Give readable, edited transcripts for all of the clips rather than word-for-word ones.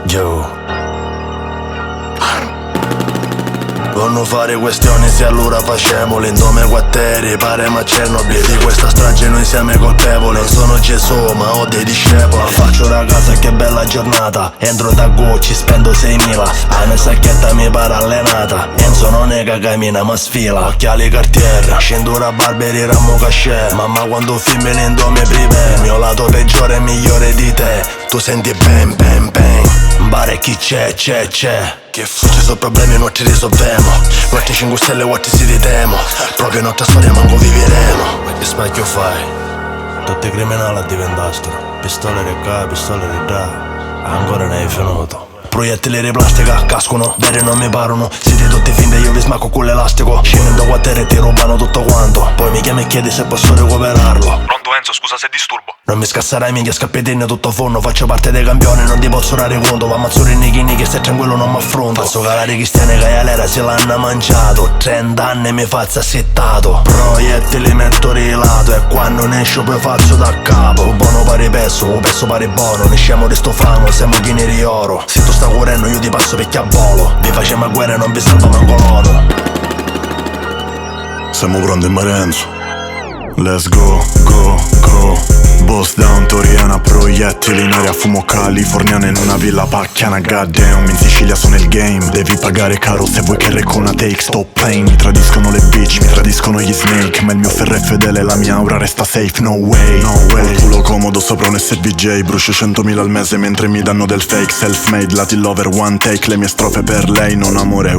Yo. Per non fare questioni se allora facciamo l'indome quartieri, pare ma Chernobyl. Di questa strage noi siamo i colpevoli. Non sono Gesù ma ho dei discepoli. Ma faccio ragazza che bella giornata. Entro da Gucci spendo 6.000. La mia sacchetta mi pare allenata. Enzo non è che cammina ma sfila. Occhiali Cartier, scendura Barberi ramo cachet. Mamma quando filmi l'indome privé. Il mio lato peggiore è migliore di te. Tu senti bang bang bang. Bare chi c'è. Che ci sono problemi non ti risolviamo. Notte 5 stelle quanti si temo. Proprio nostra storia manco vivremo. Che spacchio fai? Tutti criminali a diventastro. Pistole di qua, pistole di là. Ancora ne hai finito. Proiettili di plastica cascono, veri non mi parano. Siete tutti finti, io vi smacco con l'elastico. Scendendo qua a terra e ti rubano tutto quanto. Poi mi chiami e chiedi se posso recuperarlo. Pronto Enzo, scusa se disturbo. Non mi scasserai minchia scappiettini tutto forno. Faccio parte dei campioni, non ti posso dare conto. Ma ammazzare i che stai tranquillo non mi affronto. Faccio calare cristiani che all'era se l'hanno mangiato. 30 anni mi faccio assettato. Proiettili metto rilato. E quando ne esco poi faccio da capo. Un buono pari pesso, un pesso pari buono. Ne scemo di sto famo, siamo chini di oro. Se tu stai correndo io ti passo perché a volo. Vi facciamo a guerra e non vi salva manco l'oro. Siamo pronti Marenzo. Let's go, go, go. Boss down, Toriana, proiettili in aria, fumo californiana in una villa pacchiana. Goddamn, in Sicilia sono il game. Devi pagare caro se vuoi che recco una take. Stop playing, mi tradiscono le bitch, mi tradiscono gli snake. Ma il mio ferro è fedele, la mia aura resta safe. No way, no way. Il culo comodo sopra un SVJ. Brucio 100.000 al mese mentre mi danno del fake. Self-made, Latin lover, one take. Le mie strofe per lei, non amore,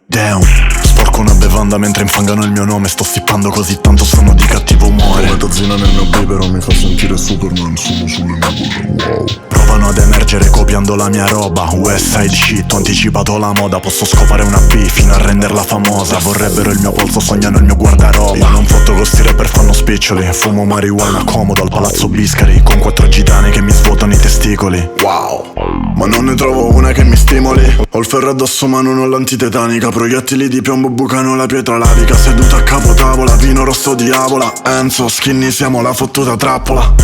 damn. Sporco una bevanda mentre infangano il mio nome. Sto sippando così tanto sono di cattivo umore. Come tazzina nel mio bibero mi fa sentire Superman. Sono sulle nuvole, wow. Provano ad emergere copiando la mia roba. West Side shit, ho anticipato la moda. Posso scopare una B fino a renderla famosa. Vorrebbero il mio polso, sognano il mio guardaroba. Io non fotto con sti rapper fanno spiccioli. Fumo marijuana comodo al palazzo Biscari. Con 4 gitane che mi svuotano i testicoli. Wow. Ma non ne trovo una che mi stimoli. Ho il ferro addosso ma non ho l'antitetanica. Proiettili di piombo bucano la pietra lavica. Seduta a capo tavola, vino rosso di avola. Enzo, skinny siamo la fottuta trappola.